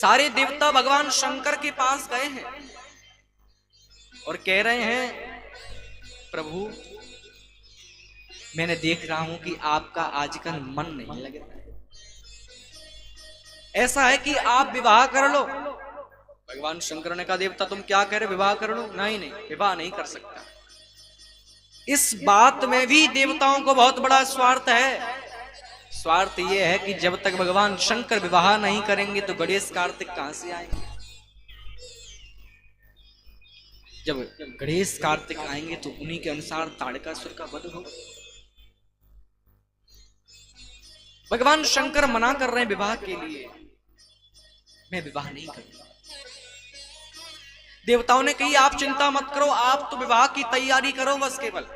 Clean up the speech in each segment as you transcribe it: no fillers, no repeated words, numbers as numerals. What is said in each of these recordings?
सारे देवता भगवान शंकर के पास गए हैं और कह रहे हैं, प्रभु मैंने देख रहा हूं कि आपका आजकल मन नहीं लग रहा है, ऐसा है कि आप विवाह कर लो। भगवान शंकर ने कहा, देवता तुम क्या कह रहे, विवाह कर लो? नहीं नहीं, विवाह नहीं कर सकता। इस बात में भी देवताओं को बहुत बड़ा स्वार्थ है। स्वार्थ यह है कि जब तक भगवान शंकर विवाह नहीं करेंगे तो गणेश कार्तिक कहां से आएंगे। जब गणेश कार्तिक आएंगे तो उन्हीं के अनुसार ताड़कासुर का वध होगा। भगवान शंकर मना कर रहे हैं विवाह के लिए, मैं विवाह नहीं करूंगा। देवताओं ने कही, आप चिंता मत करो, आप तो विवाह की तैयारी करो बस केवल।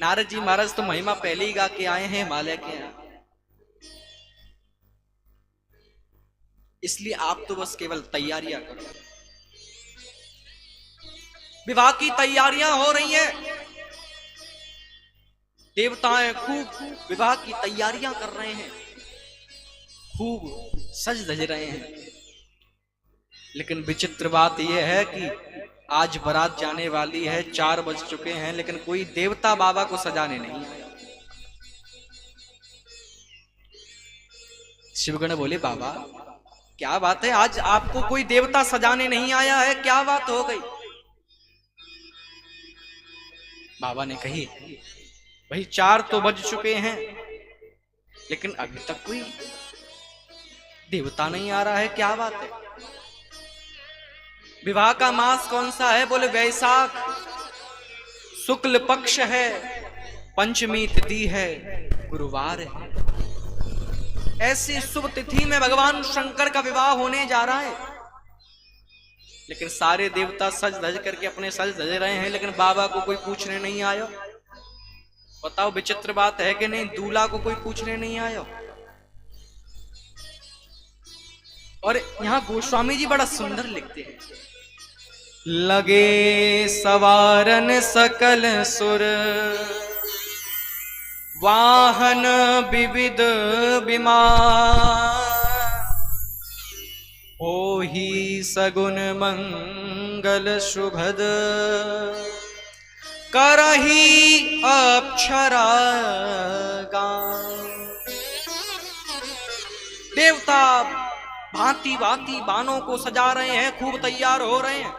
नारद जी महाराज तो महिमा पहले ही गा के आए हैं हिमालय के यहां, इसलिए आप तो बस केवल तैयारियां करो। विवाह की तैयारियां हो रही हैं, देवताएं खूब विवाह की तैयारियां कर रहे हैं, खूब सज धज रहे हैं। लेकिन विचित्र बात यह है कि आज बारात जाने वाली है, 4 बज चुके हैं, लेकिन कोई देवता बाबा को सजाने नहीं आया। शिवगण बोले, बाबा क्या बात है, आज आपको कोई देवता सजाने नहीं आया है, क्या बात हो गई? बाबा ने कही, भाई 4 तो बज चुके हैं, लेकिन अभी तक कोई देवता नहीं आ रहा है, क्या बात है? विवाह का मास कौन सा है? बोले वैशाख शुक्ल पक्ष है, पंचमी तिथि है, गुरुवार है। ऐसी शुभ तिथि में भगवान शंकर का विवाह होने जा रहा है। लेकिन सारे देवता सज धज करके अपने सज धज रहे हैं, लेकिन बाबा को कोई पूछने नहीं आया। बताओ विचित्र बात है कि नहीं? दूल्हा को कोई पूछने नहीं आया। और यहां गोस्वामी जी बड़ा सुंदर लिखते हैं, लगे सवारन सकल सुर, वाहन विविध विमान, हो ही सगुन मंगल शुभद, करही अक्षरा गान। देवता भांति भांति बाणों को सजा रहे हैं, खूब तैयार हो रहे हैं।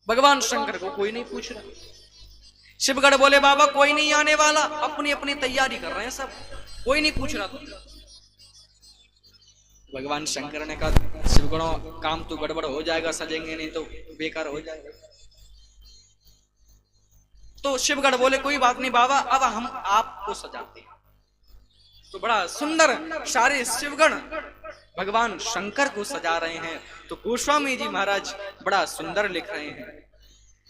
भगवान शंकर को कोई नहीं पूछ रहा। शिवगढ़ बोले, बाबा कोई नहीं आने वाला, अपनी अपनी तैयारी कर रहे हैं सब, कोई नहीं पूछ रहा था। भगवान शंकर ने कहा, शिवगणों काम तो गड़बड़ हो जाएगा, सजेंगे नहीं तो बेकार हो जाएगा। तो शिवगढ़ बोले, कोई बात नहीं बाबा, अब हम आपको सजाते हैं। तो बड़ा सुंदर सारे शिवगण भगवान शंकर को सजा रहे हैं। तो गोस्वामी जी महाराज बड़ा सुंदर लिख रहे हैं,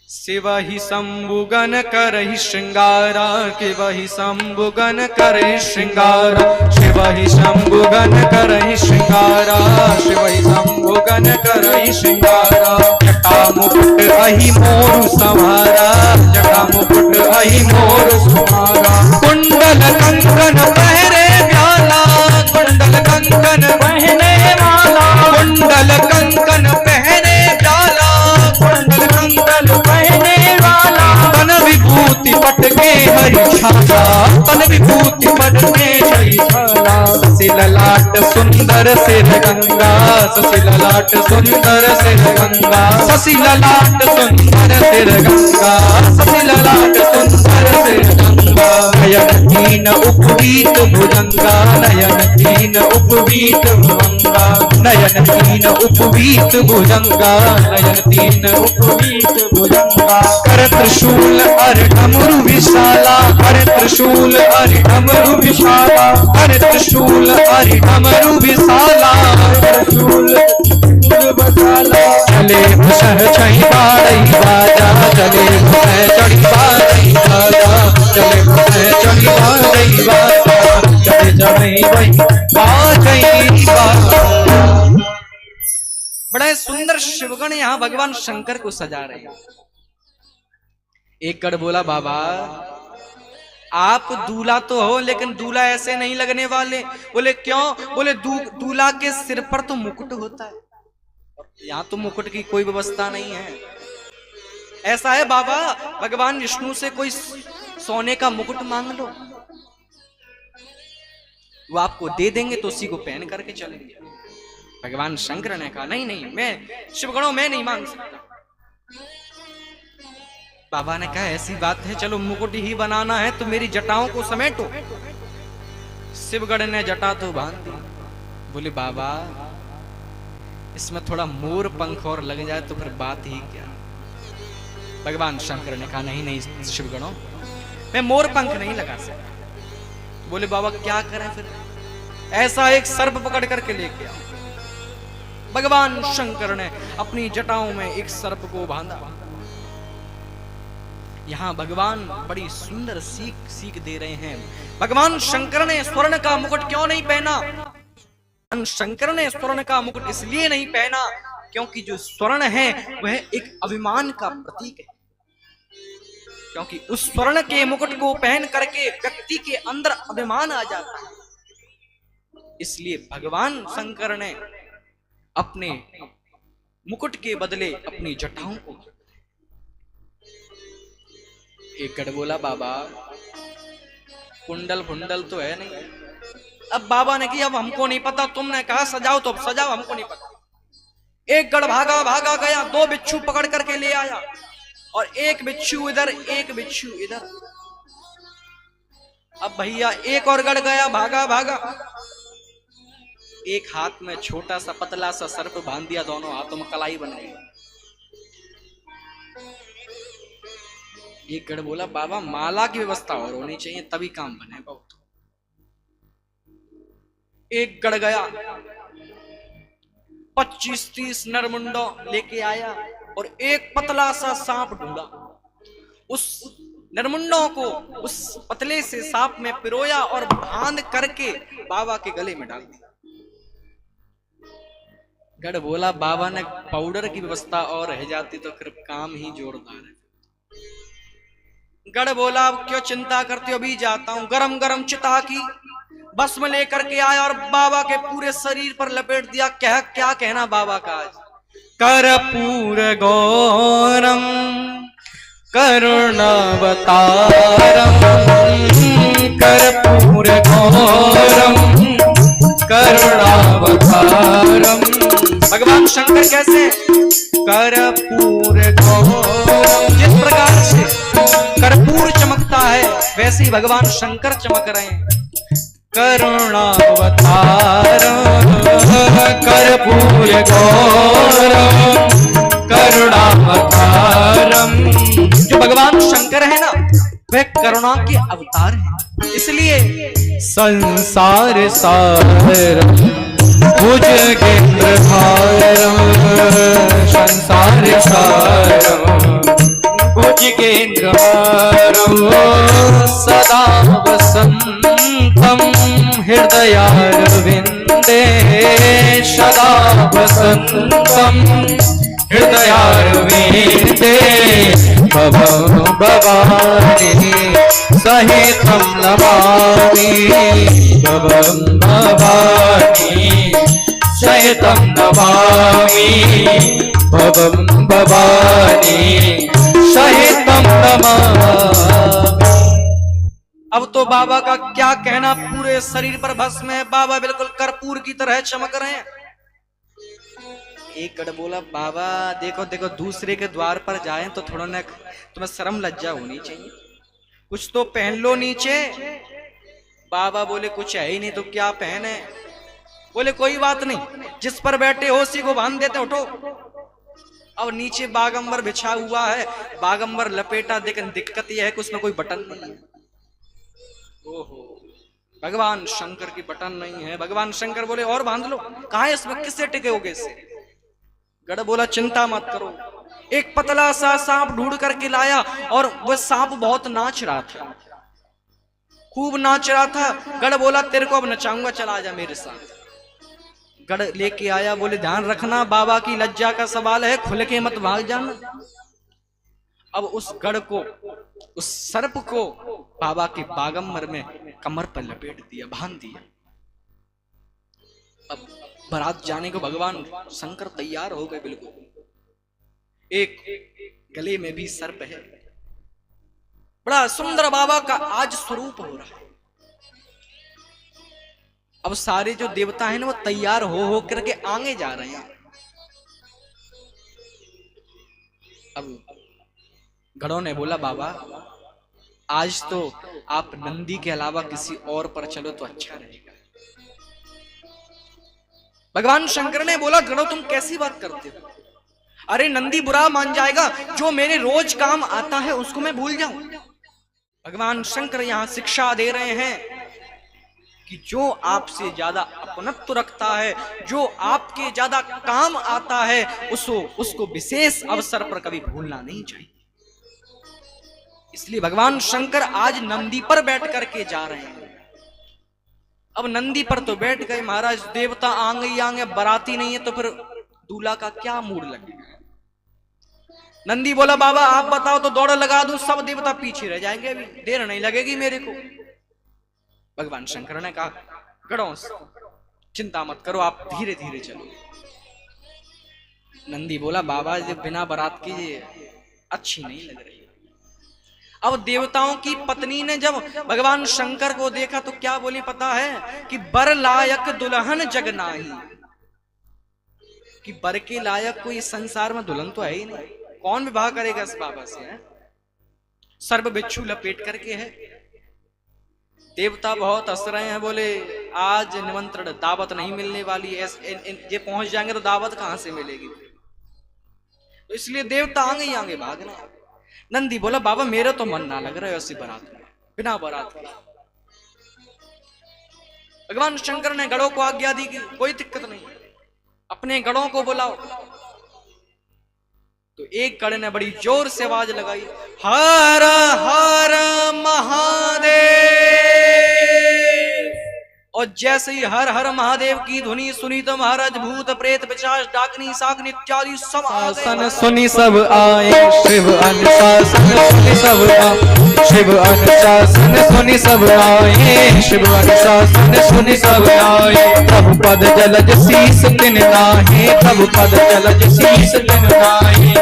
शिव ही शंभुगन करहि श्रृंगारा, शिव ही शंभुगन करहि श्रृंगारा, शिव ही शंभुगन करहि श्रृंगारा, शिव ही शंभुगन करहि श्रृंगारा। जटा मुकुट अहि मोरु संहारा, जटा मुकुट अहि मोरु संहारा। कुंडल कंकन पहरे प्याला, कुंडल कंकन पहने वाला, कुंडल कंकन पहने प्याला, कुंडल कंकन पहने वाला। तन विभूति पटके हरि छाला, तन विभूति पटके हरि छाला। शशि ललाट सुंदर सिर गंगा, शशि ललाट सुंदर सिर गंगा, शशि ललाट सुंदर सिर गंगा, शशि ललाट सुंदर सिर गंगा। नयन तीन उपवीत भुजंगा, नयन तीन उपवीत भुजंगा, नयन तीन उपवीत भुजंगा, नयन तीन उपवीत भुजंगा। कर त्रिशूल अर डमरू विशाला, कर त्रिशूल अर डमरू विशाला, कर त्रिशूल अर डमरू विशाला, त्रिशूल बसाला। चले भुसह छई बाड़ई बाजा, चले भुसह चढ़ी बाड़ई बाजा, चले भुसह चढ़ी बाड़ई बाजा, चले चढ़ई वही बाजई बाजा। बड़े सुंदर शिवगण यहां भगवान शंकर को सजा रहे हैं। एक गढ़ बोला, बाबा आप दूल्हा तो हो, लेकिन दूल्हा ऐसे नहीं लगने वाले। बोले क्यों? बोले दूल्हा के सिर पर तो मुकुट होता है, यहाँ तो मुकुट की कोई व्यवस्था नहीं है। ऐसा है बाबा, भगवान विष्णु से कोई सोने का मुकुट मांग लो, वो आपको दे देंगे, तो उसी को पहन करके चलेंगे। भगवान शंकर ने कहा नहीं नहीं, मैं शिवगणों में नहीं मांग सकता। बाबा ने कहा ऐसी बात है, चलो मुकुट ही बनाना है तो मेरी जटाओं को समेटो। शिवगण ने जटा तो बांध दी। बोले बाबा इसमें थोड़ा मोर पंख और लग जाए तो फिर बात ही क्या। भगवान शंकर ने कहा नहीं नहीं शिवगणों, मैं मोर पंख नहीं लगा सकता। बोले बाबा क्या करें फिर? ऐसा एक सर्प पकड़ करके लेके आओ। भगवान शंकर ने अपनी जटाओं में एक सर्प को बांधा। यहां भगवान बड़ी सुंदर सीख दे रहे हैं। भगवान शंकर ने स्वर्ण का मुकुट क्यों नहीं पहना? भगवान शंकर ने स्वर्ण का मुकुट इसलिए नहीं पहना क्योंकि जो स्वर्ण है वह एक अभिमान का प्रतीक है। क्योंकि उस स्वर्ण के मुकुट को पहन करके व्यक्ति के अंदर अभिमान आ जाता है। इसलिए भगवान शंकर ने अपने मुकुट के बदले अपनी जटाओं को। एक गढ़ बोला बाबा कुंडल फुंडल तो है नहीं। अब बाबा ने कहा अब हमको नहीं पता, तुमने कहा सजाओ तो अब सजाओ, हमको नहीं पता। एक गढ़ भागा भागा गया, 2 बिच्छू पकड़ करके ले आया, और एक बिच्छू इधर एक बिच्छू इधर। अब भैया एक और गढ़ गया, भागा भागा, एक हाथ में छोटा सा पतला सा सर्प बांध दिया, दोनों हाथों में कलाई बन गई। एक गढ़ बोला बाबा माला की व्यवस्था और होनी चाहिए तभी काम बने बहुत। एक गढ़ गया, 25-30 नरमुंडों लेके आया और एक पतला सा सांप ढूंढा। उस नरमुंडों को उस पतले से सांप में पिरोया और बांध करके बाबा के गले में डाल दिया। गढ़ बोला बाबा ने पाउडर की व्यवस्था और रह जाती तो फिर काम ही जोरदार है। गढ़ बोला अब क्यों चिंता करते हो, अभी जाता हूं। गरम गरम चिता की भस्म लेकर के आया और बाबा के पूरे शरीर पर लपेट दिया। क्या कहना बाबा का आज? कर्पूर गौरम करुणावतारम, कर्पूर गौरम करुणावतारम। भगवान शंकर कैसे? कर्पूर गौरम। जिस प्रकार से कर्पूर चमकता है वैसे ही भगवान शंकर चमक रहे हैं। करुणावतारम कर्पूर गौरम करुणावतारम। जो भगवान शंकर है ना वह करुणा के अवतार है। इसलिए संसार सारम भुजगेंद्र भारम, संसार सारम भुजगेंद्र भारम, सदा वसंतम हृदयारविंदे, सदा वसंतम हृदयारविंदे। भवं भवानी सहितं नमामि, भवं भवानी सहितं नमामि, भवं भवानी सहितं नमामि। अब तो बाबा का क्या कहना, पूरे शरीर पर भस्म है, बाबा बिल्कुल कर्पूर की तरह चमक रहे हैं। एक गढ़ बोला बाबा देखो देखो दूसरे के द्वार पर जाएं तो थोड़ा ना तुम्हें शर्म लज्जा होनी चाहिए, कुछ तो पहन लो नीचे। बाबा बोले कुछ है ही नहीं तो क्या पहने? बोले कोई बात नहीं, जिस पर बैठे हो उसी को बांध देते, उठो। अब नीचे बागंबर बिछा हुआ है, बागंबर लपेटा, लेकिन दिक्कत यह है कि उसमें कोई बटन नहीं है। ओहो भगवान शंकर की बटन नहीं है। भगवान शंकर बोले और बांध लो। कहा इसमें किससे टिके होगे इससे? गढ़ बोला चिंता मत करो। एक पतला सा सांप ढूंढ करके लाया और वह सांप बहुत नाच रहा था, खूब नाच रहा था। गढ़ बोला तेरे को अब नचाऊंगा, चला जा मेरे साथ। गढ़ लेके आया, बोले ध्यान रखना बाबा की लज्जा का सवाल है, खुल के मत भाग जाना। अब उस गढ़ को, उस सर्प को बाबा के बागंबर में कमर पर लपेट दिया, बांध दिया। अब बारात जाने को भगवान शंकर तैयार हो गए बिल्कुल। एक गले में भी सर्प है, बड़ा सुंदर बाबा का आज स्वरूप हो रहा है। अब सारे जो देवता हैं ना वो तैयार हो करके आगे जा रहे हैं। अब गढ़ों ने बोला बाबा आज तो आप नंदी के अलावा किसी और पर चलो तो अच्छा रहेगा। भगवान शंकर ने बोला गढ़ो तुम कैसी बात करते हो, अरे नंदी बुरा मान जाएगा, जो मेरे रोज काम आता है उसको मैं भूल जाऊं। भगवान शंकर यहां शिक्षा दे रहे हैं कि जो आपसे ज्यादा अपनत्व रखता है, जो आपके ज्यादा काम आता है, उसको विशेष अवसर पर कभी भूलना नहीं चाहिए। इसलिए भगवान शंकर आज नंदी पर बैठ करके जा रहे हैं। अब नंदी पर तो बैठ गए महाराज, देवता आंगे बराती नहीं है तो फिर दूल्हा का क्या मूड लगेगा। नंदी बोला बाबा आप बताओ तो दौड़ लगा दूं, सब देवता पीछे रह जाएंगे, अभी देर नहीं लगेगी मेरे को। भगवान शंकर ने कहा गढ़ों चिंता मत करो, आप धीरे धीरे चलो। नंदी बोला बाबा ये बिना बारात की अच्छी नहीं लग रही। अब देवताओं की पत्नी ने जब भगवान शंकर को देखा तो क्या बोली पता है कि बर लायक दुल्हन जग नाही, कि बर के लायक कोई संसार में दुल्हन तो है ही नहीं, कौन विवाह करेगा इस बाबा से है? सर्व बिच्छू लपेट करके है। देवता बहुत हंस रहे हैं, बोले आज निमंत्रण दावत नहीं मिलने वाली है, ये पहुंच जाएंगे तो दावत कहां से मिलेगी। तो इसलिए देवता आगे भाग रहे हैं। नंदी बोला बाबा मेरा तो मन ना लग रहा है ऐसी बारात में, बिना बारात के। भगवान शंकर ने गढ़ों को आज्ञा दी कि कोई दिक्कत नहीं, अपने गढ़ों को बुलाओ। तो एक गढ़ ने बड़ी जोर से आवाज लगाई, हर हर महादेव। और जैसे ही हर हर महादेव की ध्वनि सुनी तो महाराज भूत प्रेत पिशाच डाकनी साकनी इत्यादि सब आसन सुनी सब आए, शिव अनुशासन सुनी सब आए, शिव अनुशासन सुनी सब आए, शिव अनुशासन सुनी सब आए। प्रभु पद जलज शीस तिन नाहि, प्रभु पद जलज शीस तिन नाहि।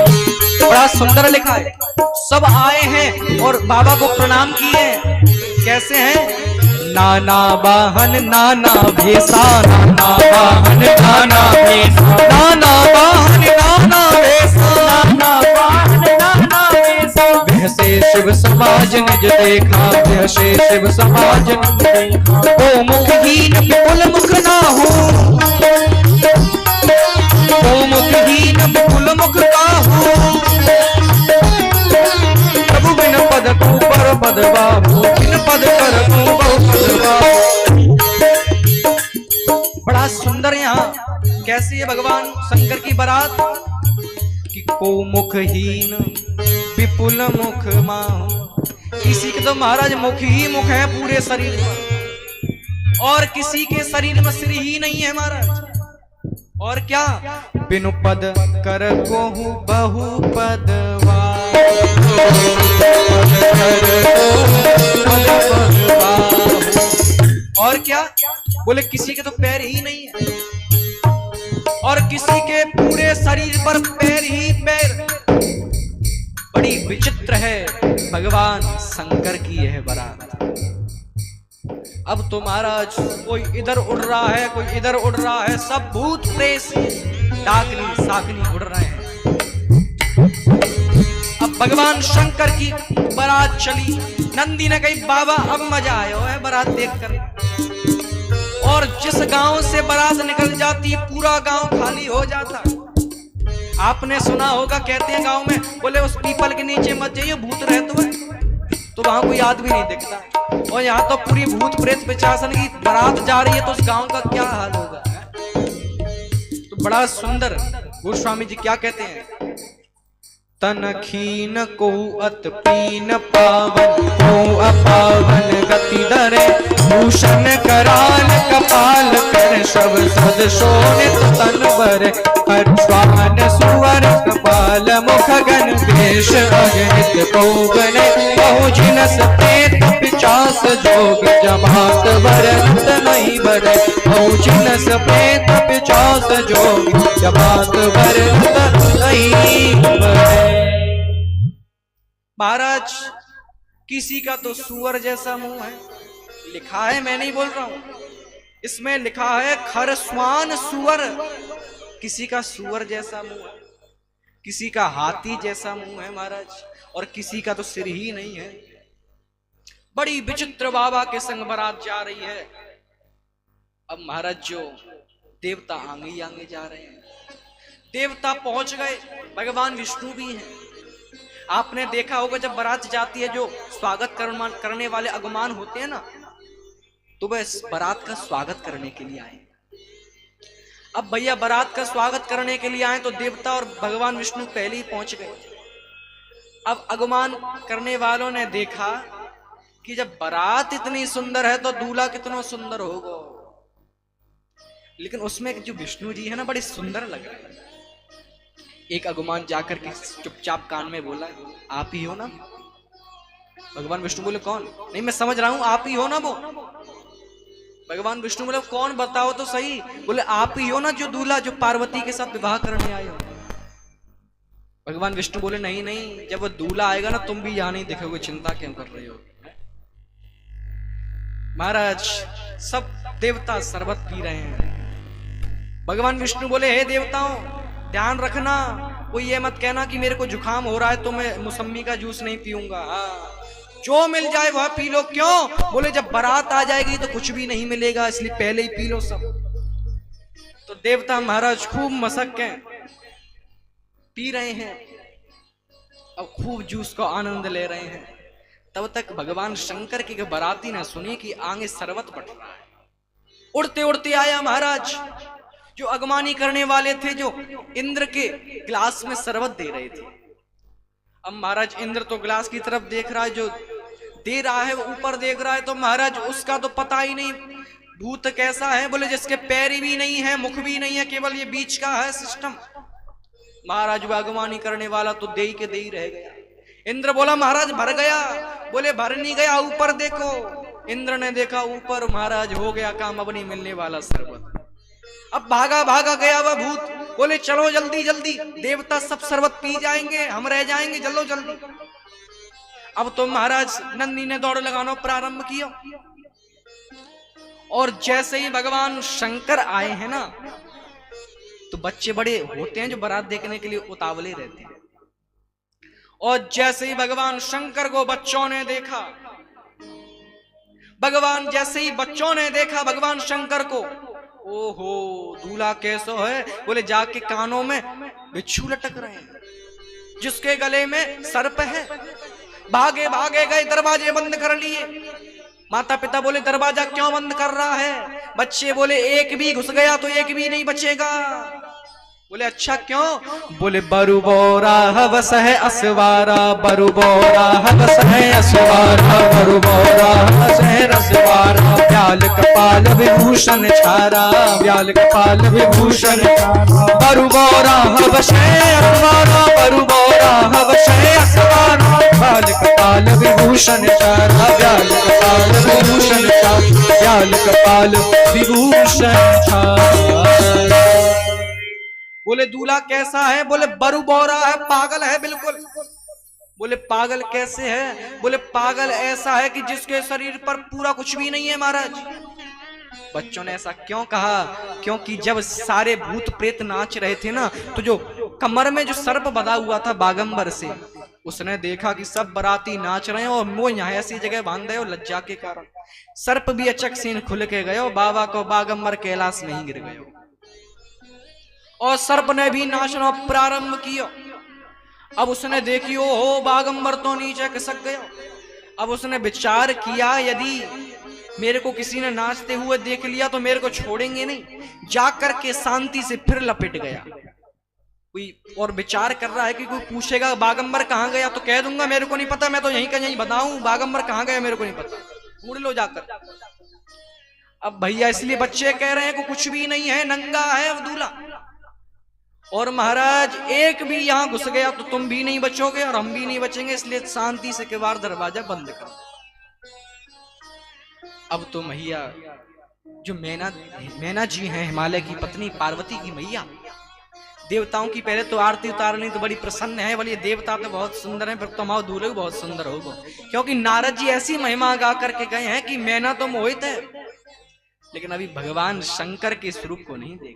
बड़ा सुंदर लिखा है, सब आए हैं और बाबा को प्रणाम किए। कैसे हैं? नाना वाहन नाना भेसा, नाना वाहन नाना भेसा, नाना वाहन नाना भेसा, नाना वाहन नाना भेसा। वैसे शिव समाज निज देखा, वैसे शिव समाज निज देखा। ओ मुखहीन विपुल मुख ना हो, ओ मुखहीन विपुल मुख का हो। प्रभु बिन पद को पर पद बाबू, बिन पद कर को बहु पद बाबू। बड़ा सुंदर यहाँ कैसी है भगवान शंकर की बारात कि को मुखहीन विपुल मुख माहू। किसी के तो महाराज मुख ही मुख है पूरे शरीर में, और किसी के शरीर में सिर ही नहीं है महाराज। और क्या? बिनु पद कर कोहु बहु पदवा, और क्या बोले किसी के तो पैर ही नहीं है, और किसी के पूरे शरीर पर पैर ही पैर। बड़ी विचित्र है भगवान शंकर की यह बारात। अब तो महाराज कोई इधर उड़ रहा है, कोई इधर उड़ रहा है, सब भूत प्रेत डाकनी साकनी उड़ रहे हैं। अब भगवान शंकर की बारात चली। नंदी ने कही बाबा अब मजा आया है बारात देखकर। और जिस गांव से बारात निकल जाती पूरा गांव खाली हो जाता। आपने सुना होगा, कहते हैं गांव में, बोले उस पीपल के नीचे मत जाइए भूत रहते हुए, तो वहां कोई आदमी नहीं दिखता। और यहाँ तो पूरी भूत प्रेत पिशाचन की बारात जा रही है, तो उस गांव का क्या हाल होगा। तो बड़ा सुंदर गोस्वामी जी क्या कहते हैं, तन खीन को अत पीन पावन, को अपावन गति धरे। भूषण कराल कपाल कर, सब सद शोणित तन भरे। हर्षवान सुवर कपाल काल मुख गण भेष अगणित पौगने बहु जिनस प्रेत पिचास जोग जमात बरत नहीं बरे बहु जिनस प्रेत पिचास जोग जमात बरत नहीं बरे। महाराज किसी का तो सुअर जैसा मुंह है, लिखा है, मैं नहीं बोल रहा हूं, इसमें लिखा है खरस्वान सुअर। किसी का सुअर जैसा मुंह है, किसी का हाथी जैसा मुंह है महाराज, और किसी का तो सिर ही नहीं है। बड़ी विचित्र बाबा के संग बारात जा रही है। अब महाराज जो देवता आगे ही आगे जा रहे हैं, देवता पहुंच गए, भगवान विष्णु भी हैं। आपने देखा होगा जब बारात जाती है, जो स्वागत करने वाले अगुमान होते हैं ना, तो वह बारात का स्वागत करने के लिए आए। अब भैया बारात का स्वागत करने के लिए आए तो देवता और भगवान विष्णु पहले ही पहुंच गए। अब अगुमान करने वालों ने देखा कि जब बारात इतनी सुंदर है तो दूल्हा कितना सुंदर होगा, लेकिन उसमें जो विष्णु जी है ना, बड़े सुंदर लग रहे हैं। एक अगुमान जाकर के चुपचाप कान में बोला, आप ही हो ना? भगवान विष्णु बोले कौन? नहीं मैं समझ रहा हूं, आप ही हो ना वो? भगवान विष्णु बोले कौन बताओ तो सही। बोले आप ही हो ना जो दूल्हा, जो पार्वती के साथ विवाह करने आए हो? भगवान विष्णु बोले नहीं नहीं, जब वो दूल्हा आएगा ना तुम भी यहां नहीं दिखोगे, चिंता क्यों कर रहे हो? महाराज सब देवता शरबत पी रहे हैं। भगवान विष्णु बोले हे देवताओं, ध्यान रखना, कोई ये मत कहना कि मेरे को जुकाम हो रहा है तो मैं मौसम्मी का जूस नहीं पीऊंगा। हाँ, जो मिल जाए वह पी लो। क्यों? बोले जब बारात आ जाएगी तो कुछ भी नहीं मिलेगा, इसलिए पहले ही पी लो सब। तो देवता महाराज खूब मशक के पी रहे हैं, अब खूब जूस का आनंद ले रहे हैं। तब तक भगवान शंकर की बाराती ने सुनी कि आगे शरबत बट रहा है। उड़ते उड़ते आया महाराज, जो अगवानी करने वाले थे, जो इंद्र के गिलास में शरबत दे रहे थे। अब महाराज इंद्र तो गिलास की तरफ देख रहा है, जो दे रहा है वो ऊपर देख रहा है, तो महाराज उसका तो पता ही नहीं भूत कैसा है। बोले जिसके पैर भी नहीं है, मुख भी नहीं है, केवल ये बीच का है सिस्टम। महाराज वो अगवानी करने वाला तो दे के दे ही रह गया। इंद्र बोला महाराज भर गया। बोले भर नहीं गया, ऊपर देखो। इंद्र ने देखा ऊपर, महाराज हो गया काम, अब नहीं मिलने वाला शरबत। अब भागा भागा गया वह भूत। बोले चलो जल्दी जल्दी, देवता सब शरबत पी जाएंगे, हम रह जाएंगे, चलो जल्दी। अब तो महाराज नंदी ने दौड़ लगाना प्रारंभ किया, और जैसे ही भगवान शंकर आए हैं ना, तो बच्चे बड़े होते हैं जो बारात देखने के लिए उतावले रहते हैं। और जैसे ही भगवान शंकर को बच्चों ने देखा, जैसे ही बच्चों ने देखा भगवान शंकर को, ओहो दूल्हा कैसो है। बोले जाके कानों में बिच्छू लटक रहे हैं, जिसके गले में सर्प है। भागे भागे गए, दरवाजे बंद कर लिए। माता पिता बोले दरवाजा क्यों बंद कर रहा है? बच्चे बोले एक भी घुस गया तो एक भी नहीं बचेगा। बोले अच्छा क्यों? बोले बरु बोरा हवस है असवारा, बरु बोरा हवस है असवारा, बरु बोरा हवस है रसवारा, व्याल कपाल विभूषण छारा, व्याल कपाल विभूषण छारा, बरु बोरा हवस है असवारा, बरु बोरा हवस है असवारा, व्याल कपाल विभूषण छारा, व्याल कपाल विभूषण छारा, व्याल कपाल विभूषण छारा। बोले दूल्हा कैसा है? बोले बरु बोरा है, पागल है बिल्कुल। बोले पागल कैसे है? बोले पागल ऐसा है कि जिसके शरीर पर पूरा कुछ भी नहीं है महाराज। बच्चों ने ऐसा क्यों कहा? क्योंकि जब सारे भूत प्रेत नाच रहे थे ना, तो जो कमर में जो सर्प बंधा हुआ था बागंबर से, उसने देखा कि सब बाराती नाच रहे हैं और वो यहाँ ऐसी जगह बांध रहे हो, लज्जा के कारण सर्प भी अचक सीन खुल के गए, बाबा को बागंबर कैलाश नहीं गिर गए। और सर्प ने भी नाचना प्रारंभ किया। अब उसने देखी हो बागंबर तो नीचे खिसक गया। अब उसने विचार किया यदि मेरे को किसी ने नाचते हुए देख लिया तो मेरे को छोड़ेंगे नहीं। जाकर के शांति से फिर लपेट गया। कोई और विचार कर रहा है कि कोई पूछेगा बागंबर कहाँ गया तो कह दूंगा मेरे को नहीं पता, मैं तो यहीं का यहीं बताऊं बागंबर कहाँ गया मेरे को नहीं पता, ढूंढ लो जाकर। अब भैया इसलिए बच्चे कह रहे हैं कि कुछ भी नहीं है, नंगा है दूल्हा। और महाराज एक भी यहां घुस गया तो तुम भी नहीं बचोगे और हम भी नहीं बचेंगे, इसलिए शांति से किवाड़ दरवाजा बंद कर। अब तो मैया जो मैना जी हैं, हिमालय की पत्नी पार्वती की मैया, देवताओं की पहले तो आरती उतारनी तो बड़ी प्रसन्न है, बोलिए देवता तो बहुत सुंदर हैं, फिर तो हमारा दूल्हे भी बहुत सुंदर होगा, क्योंकि नारद जी ऐसी महिमा गा करके गए हैं कि मैना तो मोहित है, लेकिन अभी भगवान शंकर के स्वरूप को नहीं देख।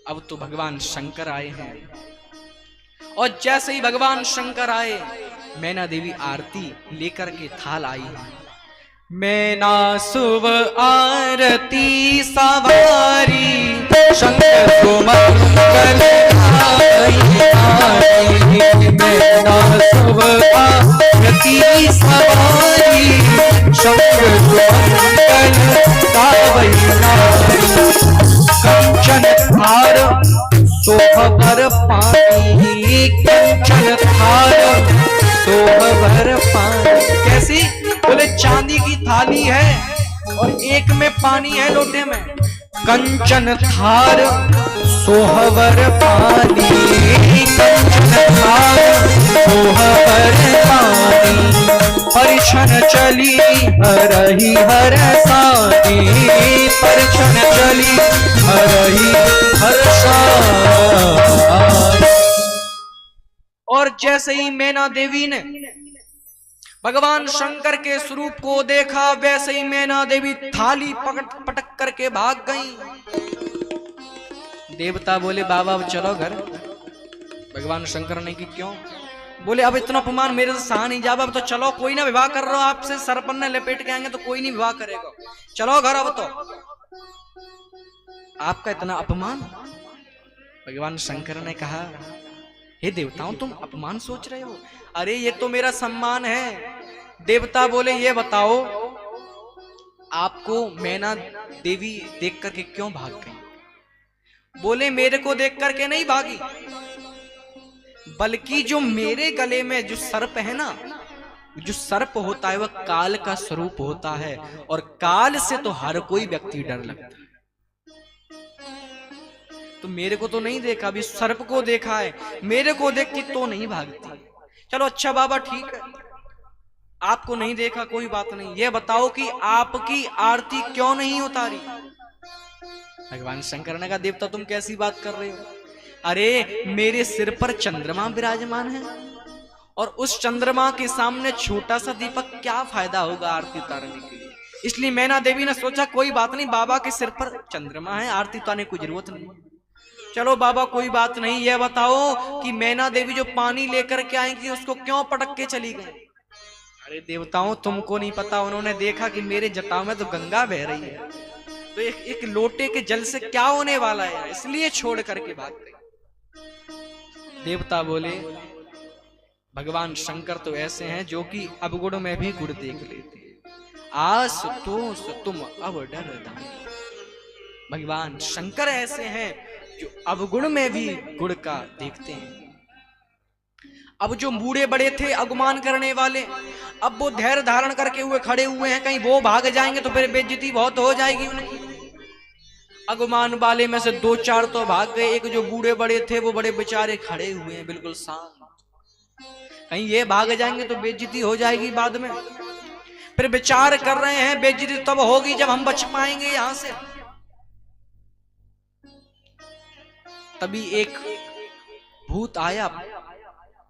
अब तो भगवान शंकर आए हैं, और जैसे ही भगवान शंकर आए, मैना देवी आरती लेकर के थाल आई है। मैना शुभ आरती सवारी, शंकर को मंगल गाई। मैना शुभ आरती सवारी, शंकर को मंगल गाई। कंचन थार सोहबर पानी, कंचन थार सोहबर पानी। कैसी? बोले चांदी की थाली है और एक में पानी है लोटे में। कंचन थार सोहबर पानी, कंचन थार सोहबर पानी। परिछन चली हरहि हर सानी, परिछन चली हरहि हर सानी। और जैसे ही मैना देवी ने भगवान शंकर के स्वरूप को देखा, वैसे ही मैना देवी थाली पटक करके भाग गई। देवता बोले बाबा अब चलो घर। भगवान शंकर ने कि क्यों? बोले अब इतना अपमान मेरे से सहा नहीं जावा, अब तो चलो, कोई ना विवाह कर रहा हो आपसे, सरपन्ने लपेट के आएंगे तो कोई नहीं विवाह करेगा, चलो घर अब तो। आपका इतना अपमान? भगवान शंकर ने कहा हे देवताओं तुम अपमान सोच रहे हो, अरे ये तो मेरा सम्मान है। देवता बोले ये बताओ आपको मैना देवी देख करके क्यों भाग गई? बोले मेरे को देख करके नहीं भागी, बल्कि जो मेरे गले में जो सर्प है ना, जो सर्प होता है वह काल का स्वरूप होता है, और काल से तो हर कोई व्यक्ति डर लगता है। तो मेरे को तो नहीं देखा, अभी सर्प को देखा है, मेरे को देख के तो नहीं भागती। चलो अच्छा बाबा ठीक है, आपको नहीं देखा कोई बात नहीं, ये बताओ कि आपकी आरती क्यों नहीं उतारी? भगवान शंकर ने कहा देवता तुम कैसी बात कर रहे हो? अरे मेरे सिर पर चंद्रमा विराजमान है, और उस चंद्रमा के सामने छोटा सा दीपक क्या फायदा होगा आरती उतारने के लिए? इसलिए मैना देवी ने सोचा कोई बात नहीं, बाबा के सिर पर चंद्रमा है, आरती उतारने की कोई जरूरत नहीं। चलो बाबा कोई बात नहीं, यह बताओ कि मैना देवी जो पानी लेकर के आई थी उसको क्यों पटक के चली गई? अरे देवताओं तुमको नहीं पता, उन्होंने देखा कि मेरे जटाओं में तो गंगा बह रही है, तो एक लोटे के जल से क्या होने वाला है, इसलिए छोड़ करके भाग गई। देवता बोले भगवान शंकर तो ऐसे हैं जो कि अवगुण में भी गुण देख लेते हैं। आस तो तुम अब डर दानी। भगवान शंकर ऐसे हैं जो अवगुण में भी गुण का देखते हैं। अब जो बूढ़े बड़े थे अगुमान करने वाले, अब वो धैर्य धारण करके हुए खड़े हुए हैं, कहीं वो भाग जाएंगे तो फिर बेइज्जती बहुत हो जाएगी उनकी। अगुमान वाले में से दो चार तो भाग गए, एक जो बूढ़े बड़े थे वो बड़े बेचारे खड़े हुए हैं बिल्कुल शांत, कहीं ये भाग जाएंगे तो बेइज्जती हो जाएगी बाद में। फिर विचार कर रहे हैं बेइज्जती तब होगी जब हम बच पाएंगे यहां से। तभी एक भूत आया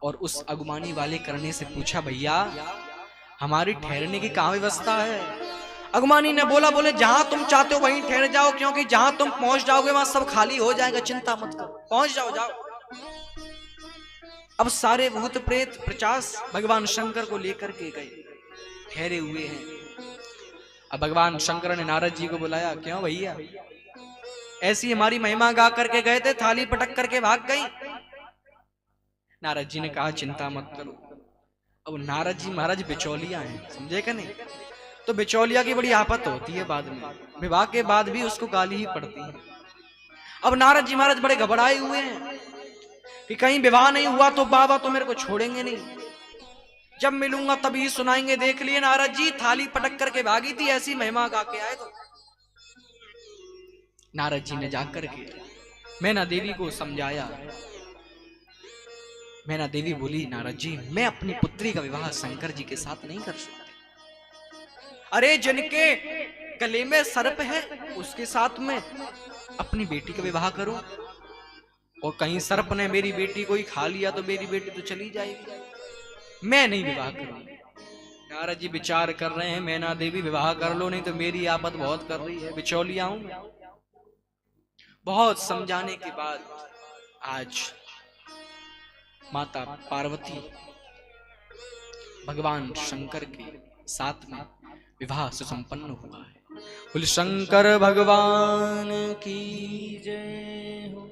और उस अगुमानी वाले करने से पूछा भैया हमारी ठहरने की कहां व्यवस्था है? अगुमानी ने बोला बोले जहां तुम चाहते हो वहीं ठहर जाओ, क्योंकि जहां तुम पहुंच जाओगे वहां सब खाली हो जाएगा, चिंता मत करो, पहुंच जाओ जाओ। अब सारे भूत प्रेत प्रचास भगवान शंकर को लेकर के गए, ठहरे हुए हैं। अब भगवान शंकर ने नारद जी को बुलाया, क्यों भैया ऐसी हमारी महिमा गा करके गए थे, थाली पटक करके भाग गई? नारद जी ने कहा चिंता मत करो। अब नारद जी महाराज बिचौलिया हैं, समझे क्या नहीं? तो बिचौलिया की बड़ी आफत होती है बाद में, विवाह के बाद भी उसको गाली ही पड़ती है। अब नारद जी महाराज बड़े घबराए हुए हैं कि कहीं विवाह नहीं हुआ तो बाबा तो मेरे को छोड़ेंगे नहीं, जब मिलूंगा तभी सुनाएंगे। देख लिए नारद जी थाली पटक करके भागी थी, ऐसी महिमा गा के आए। तो नारद जी ने जाकर के मैना देवी को समझाया। मैना देवी बोली, नारद जी मैं अपनी पुत्री का विवाह शंकर जी के साथ नहीं कर सकती। अरे जिनके गले में सर्प है उसके साथ में अपनी बेटी का विवाह करूं, और कहीं सर्प ने मेरी बेटी को ही खा लिया तो मेरी बेटी तो चली जाएगी, मैं नहीं विवाह करूंगी। नारद जी विचार कर रहे हैं, मैना देवी विवाह कर लो, नहीं तो मेरी आपत बहुत कर रही है, बिचौलिया हूं। बहुत समझाने के बाद आज माता पार्वती भगवान शंकर के साथ में विवाह सुसंपन्न हुआ है। बोल शंकर भगवान की जय हो।